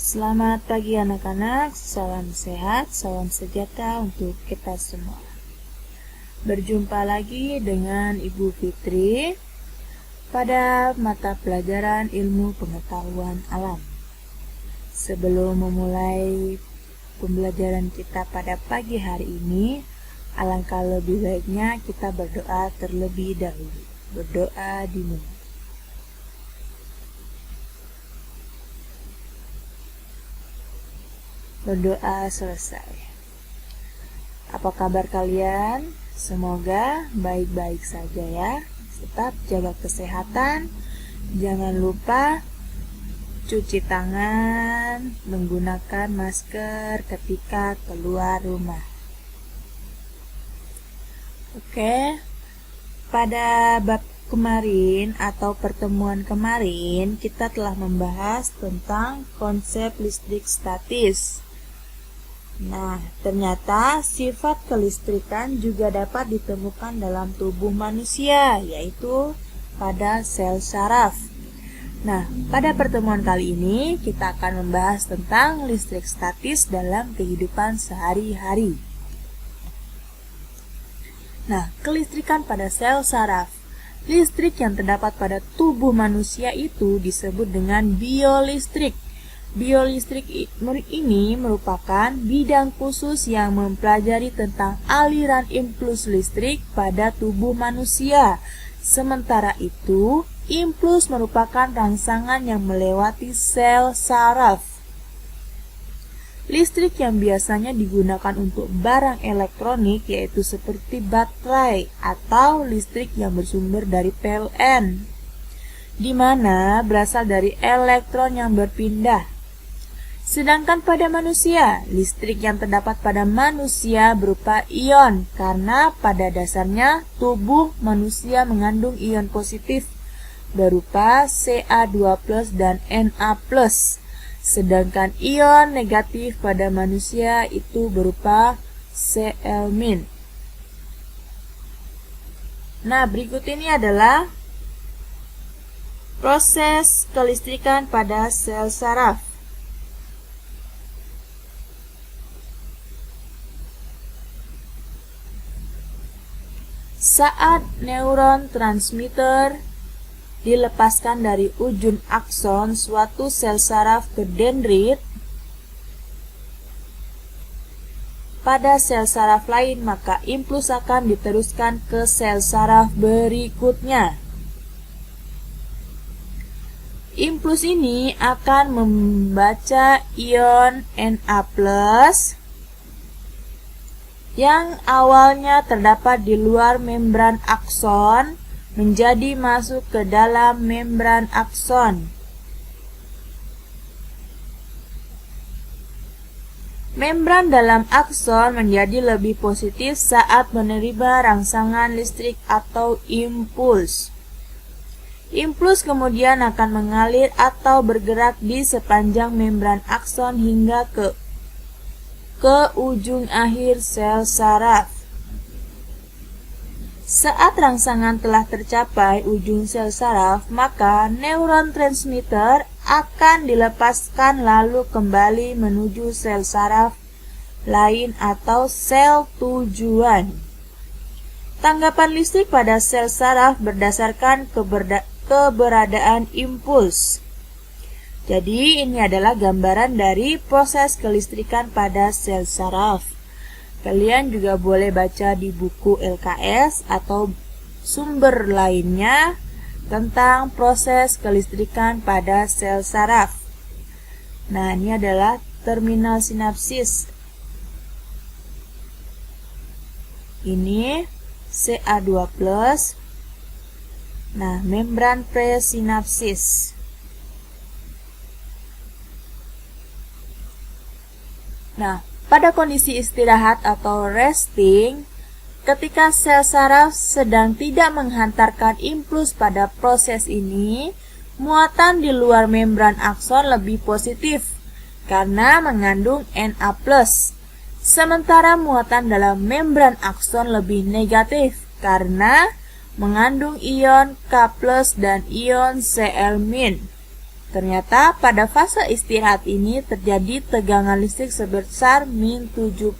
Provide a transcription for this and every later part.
Selamat pagi anak-anak, salam sehat, salam sejahtera untuk kita semua. Berjumpa lagi dengan Ibu Fitri pada mata pelajaran ilmu pengetahuan alam. Sebelum memulai pembelajaran kita pada pagi hari ini, alangkah lebih baiknya kita berdoa terlebih dahulu. Berdoa dimulai. Berdoa selesai. Apa kabar kalian? Semoga baik-baik saja ya. Tetap jaga kesehatan. Jangan lupa cuci tangan, menggunakan masker ketika keluar rumah. Oke. Pada bab kemarin atau pertemuan kemarin kita telah membahas tentang konsep listrik statis. Nah, ternyata sifat kelistrikan juga dapat ditemukan dalam tubuh manusia, yaitu pada sel saraf. Nah, pada pertemuan kali ini kita akan membahas tentang listrik statis dalam kehidupan sehari-hari. Nah, kelistrikan pada sel saraf. Listrik yang terdapat pada tubuh manusia itu disebut dengan biolistrik. Biolistrik ini merupakan bidang khusus yang mempelajari tentang aliran impuls listrik pada tubuh manusia. Sementara itu, impuls merupakan rangsangan yang melewati sel saraf. Listrik yang biasanya digunakan untuk barang elektronik yaitu seperti baterai atau listrik yang bersumber dari PLN, di mana berasal dari elektron yang berpindah. Sedangkan pada manusia, listrik yang terdapat pada manusia berupa ion, karena pada dasarnya tubuh manusia mengandung ion positif berupa Ca2+ dan Na+. Sedangkan ion negatif pada manusia itu berupa Cl-. Nah, berikut ini adalah proses kelistrikan pada sel saraf. Saat neuron transmitter dilepaskan dari ujung akson suatu sel saraf ke dendrit pada sel saraf lain, maka impuls akan diteruskan ke sel saraf berikutnya. Impuls ini akan membaca ion Na+ yang awalnya terdapat di luar membran akson menjadi masuk ke dalam membran akson. Membran dalam akson menjadi lebih positif saat menerima rangsangan listrik atau impuls. Impuls kemudian akan mengalir atau bergerak di sepanjang membran akson hingga ke ujung akhir sel saraf. Saat rangsangan telah tercapai ujung sel saraf, maka neuron transmitter akan dilepaskan lalu kembali menuju sel saraf lain atau sel tujuan. Tanggapan listrik pada sel saraf berdasarkan keberadaan impuls. Jadi, ini adalah gambaran dari proses kelistrikan pada sel saraf. Kalian juga boleh baca di buku LKS atau sumber lainnya tentang proses kelistrikan pada sel saraf. Nah, ini adalah terminal sinapsis. Ini Ca2+. Nah, membran presinapsis. Nah, pada kondisi istirahat atau resting, ketika sel saraf sedang tidak menghantarkan impuls pada proses ini, muatan di luar membran akson lebih positif karena mengandung Na+. Sementara muatan dalam membran akson lebih negatif karena mengandung ion K+ dan ion Cl-. Ternyata pada fase istirahat ini terjadi tegangan listrik sebesar min 70.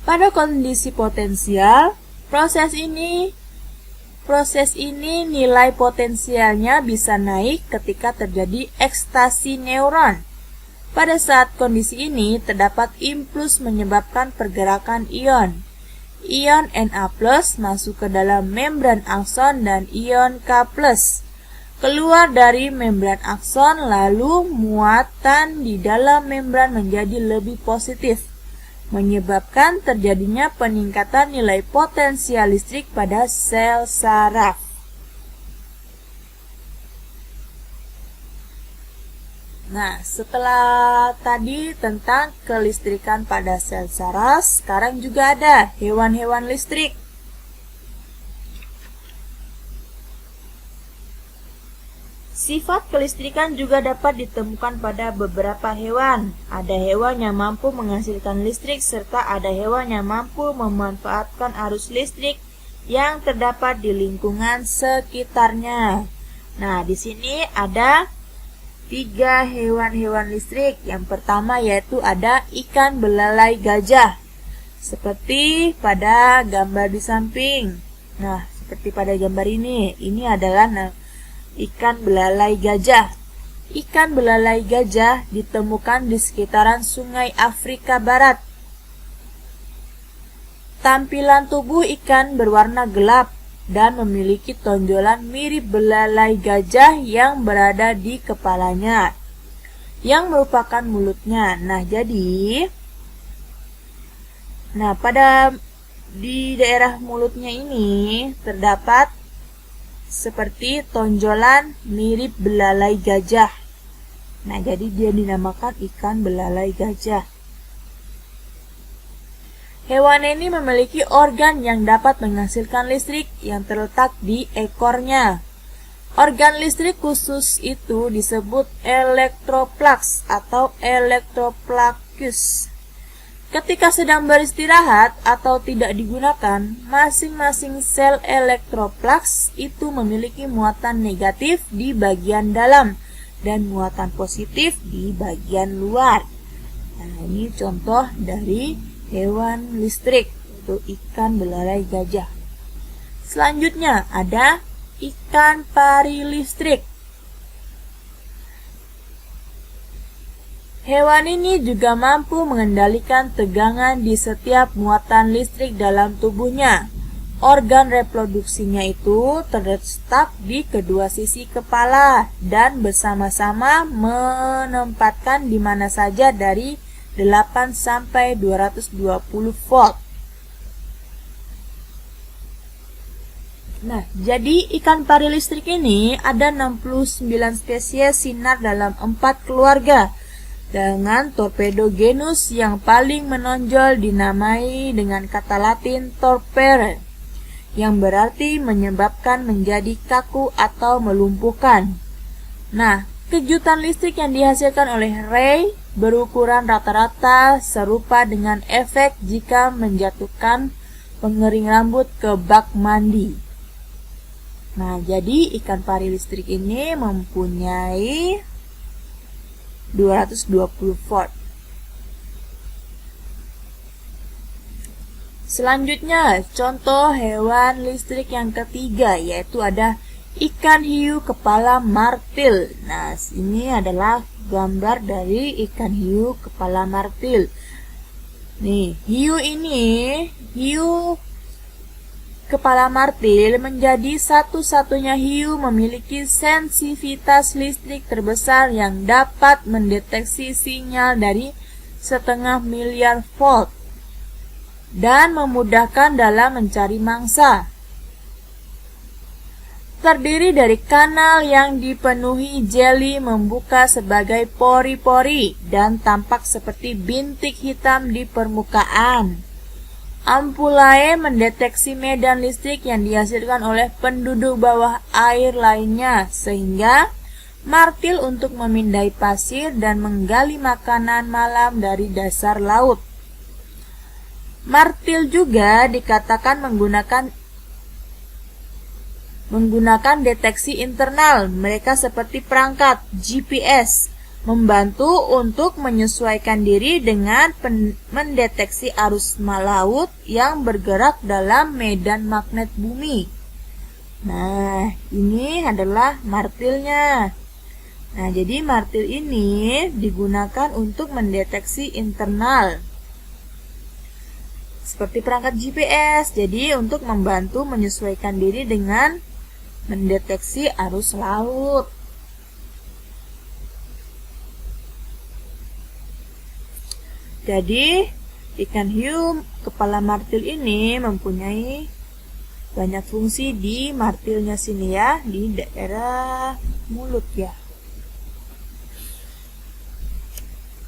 Pada kondisi potensial, proses ini nilai potensialnya bisa naik ketika terjadi ekstasi neuron. Pada saat kondisi ini terdapat impuls menyebabkan pergerakan ion. Ion Na+ masuk ke dalam membran akson dan ion K+ keluar dari membran akson, lalu muatan di dalam membran menjadi lebih positif, menyebabkan terjadinya peningkatan nilai potensial listrik pada sel saraf. Nah, setelah tadi tentang kelistrikan pada sel saraf, sekarang juga ada hewan-hewan listrik. Sifat kelistrikan juga dapat ditemukan pada beberapa hewan. Ada hewan yang mampu menghasilkan listrik serta ada hewan yang mampu memanfaatkan arus listrik yang terdapat di lingkungan sekitarnya. Nah, di sini ada 3 hewan-hewan listrik. Yang pertama yaitu ada ikan belalai gajah. Seperti pada gambar di samping. Nah, seperti pada gambar ini adalah ikan belalai gajah. Ikan belalai gajah ditemukan di sekitaran sungai Afrika Barat. Tampilan tubuh ikan berwarna gelap dan memiliki tonjolan mirip belalai gajah yang berada di kepalanya, yang merupakan mulutnya. Pada di daerah mulutnya ini terdapat seperti tonjolan mirip belalai gajah. Nah, jadi dia dinamakan ikan belalai gajah. Hewan ini memiliki organ yang dapat menghasilkan listrik yang terletak di ekornya. Organ listrik khusus itu disebut elektroplaks atau elektroplakus. Ketika sedang beristirahat atau tidak digunakan, masing-masing sel elektroplaks itu memiliki muatan negatif di bagian dalam dan muatan positif di bagian luar. Nah, ini contoh dari hewan listrik, yaitu ikan belalai gajah. Selanjutnya ada ikan pari listrik. Hewan ini juga mampu mengendalikan tegangan di setiap muatan listrik dalam tubuhnya. Organ reproduksinya itu terletak di kedua sisi kepala dan bersama-sama menempatkan di mana saja dari 8 sampai 220 volt. Nah, jadi ikan pari listrik ini ada 69 spesies sinar dalam 4 keluarga. Dengan torpedo genus yang paling menonjol dinamai dengan kata Latin torpere, yang berarti menyebabkan menjadi kaku atau melumpuhkan. Nah, kejutan listrik yang dihasilkan oleh ray berukuran rata-rata serupa dengan efek jika menjatuhkan pengering rambut ke bak mandi. Nah, jadi ikan pari listrik ini mempunyai 220 volt. Selanjutnya, contoh hewan listrik yang ketiga yaitu ada ikan hiu kepala martil. Nah, ini adalah gambar dari ikan hiu kepala martil. Nih, hiu kepala martil menjadi satu-satunya hiu memiliki sensitivitas listrik terbesar yang dapat mendeteksi sinyal dari 0,5 miliar volt dan memudahkan dalam mencari mangsa. Terdiri dari kanal yang dipenuhi jeli membuka sebagai pori-pori dan tampak seperti bintik hitam di permukaan. Ampulae mendeteksi medan listrik yang dihasilkan oleh penduduk bawah air lainnya, sehingga martil untuk memindai pasir dan menggali makanan malam dari dasar laut. Martil juga dikatakan menggunakan menggunakan deteksi internal. Mereka seperti perangkat GPS, membantu untuk menyesuaikan diri dengan mendeteksi arus laut yang bergerak dalam medan magnet bumi. Nah, ini adalah martilnya. Nah, jadi martil ini digunakan untuk mendeteksi internal. Seperti perangkat GPS, jadi untuk membantu menyesuaikan diri dengan mendeteksi arus laut. Jadi, ikan hiu kepala martil ini mempunyai banyak fungsi di martilnya sini ya, di daerah mulut ya.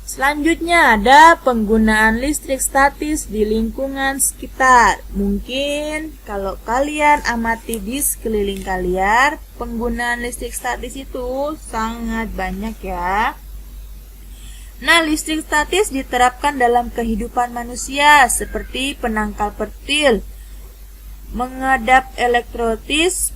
Selanjutnya ada penggunaan listrik statis di lingkungan sekitar. Mungkin kalau kalian amati di sekeliling kalian, penggunaan listrik statis itu sangat banyak ya. Nah, listrik statis diterapkan dalam kehidupan manusia seperti penangkal petir, mengadap elektrotis,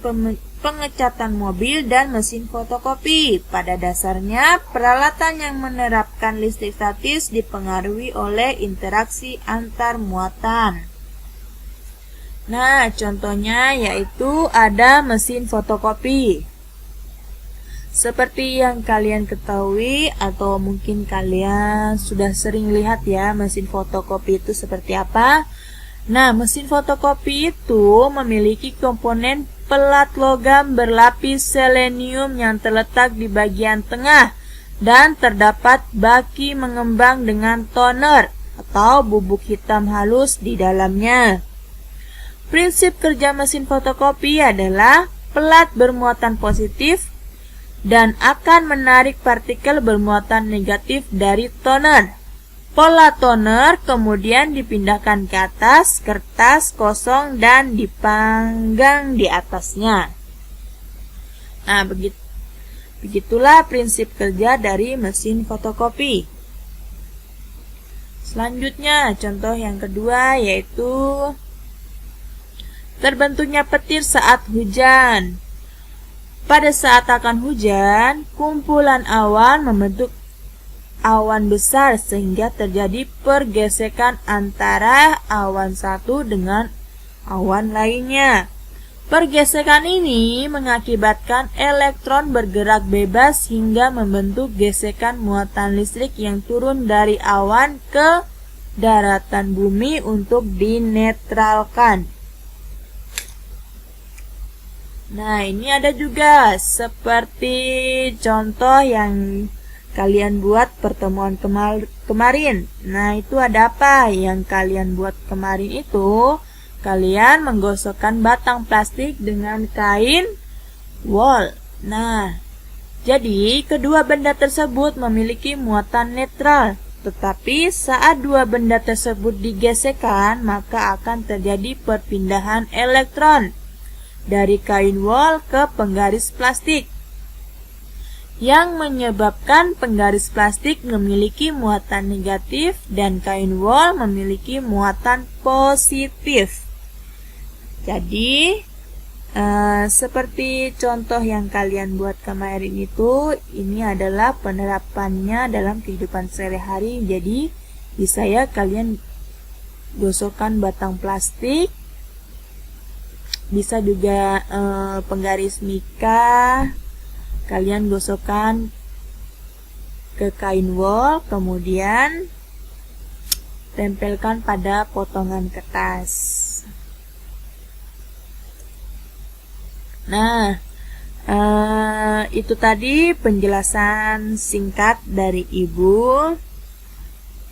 pengecatan mobil, dan mesin fotokopi. Pada dasarnya, peralatan yang menerapkan listrik statis dipengaruhi oleh interaksi antar muatan. Nah, contohnya yaitu ada mesin fotokopi. Seperti yang kalian ketahui atau mungkin kalian sudah sering lihat ya, mesin fotokopi itu seperti apa. Nah, mesin fotokopi itu memiliki komponen pelat logam berlapis selenium yang terletak di bagian tengah dan terdapat baki mengembang dengan toner atau bubuk hitam halus di dalamnya. Prinsip kerja mesin fotokopi adalah pelat bermuatan positif dan akan menarik partikel bermuatan negatif dari toner. Pola toner kemudian dipindahkan ke atas kertas kosong dan dipanggang di atasnya. Nah, begitulah prinsip kerja dari mesin fotokopi. Selanjutnya, contoh yang kedua yaitu terbentuknya petir saat hujan. Pada saat akan hujan, kumpulan awan membentuk awan besar sehingga terjadi pergesekan antara awan satu dengan awan lainnya. Pergesekan ini mengakibatkan elektron bergerak bebas hingga membentuk gesekan muatan listrik yang turun dari awan ke daratan bumi untuk dinetralkan. Nah, ini ada juga seperti contoh yang kalian buat pertemuan kemarin. Nah, itu ada apa yang kalian buat kemarin itu? Kalian menggosokkan batang plastik dengan kain wol. Nah, jadi kedua benda tersebut memiliki muatan netral. Tetapi saat dua benda tersebut digesekkan, maka akan terjadi perpindahan elektron dari kain wol ke penggaris plastik, yang menyebabkan penggaris plastik memiliki muatan negatif dan kain wol memiliki muatan positif. Jadi, seperti contoh yang kalian buat kemarin itu, ini adalah penerapannya dalam kehidupan sehari-hari. Jadi, bisa ya kalian gosokkan batang plastik, bisa juga penggaris mika, kalian gosokkan ke kain wol, kemudian tempelkan pada potongan kertas. Nah, itu tadi penjelasan singkat dari Ibu.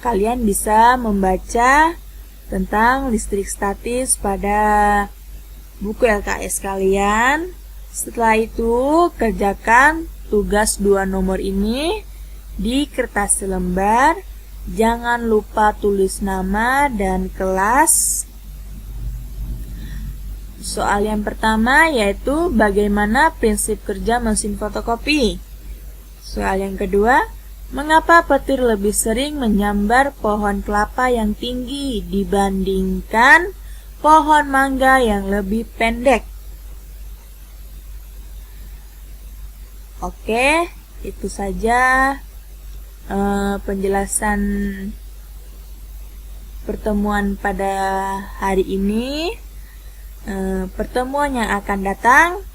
Kalian bisa membaca tentang listrik statis pada buku LKS kalian. Setelah itu, kerjakan tugas 2 nomor ini di kertas selembar. Jangan lupa tulis nama dan kelas. Soal yang pertama yaitu bagaimana prinsip kerja mesin fotokopi. Soal yang kedua, mengapa petir lebih sering menyambar pohon kelapa yang tinggi dibandingkan pohon mangga yang lebih pendek? Oke, itu saja penjelasan pertemuan pada hari ini. Pertemuan yang akan datang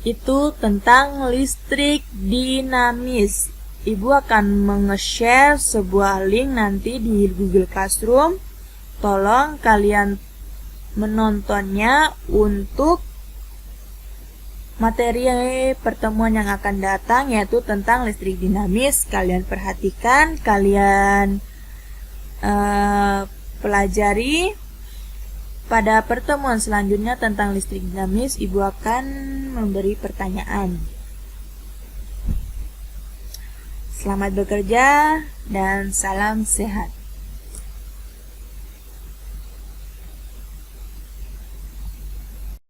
itu tentang listrik dinamis. Ibu akan menge-share sebuah link nanti di Google Classroom. Tolong kalian menontonnya untuk materi pertemuan yang akan datang, yaitu tentang listrik dinamis. Kalian perhatikan, kalian pelajari. Pada pertemuan selanjutnya tentang listrik dinamis, Ibu akan memberi pertanyaan. Selamat bekerja dan salam sehat.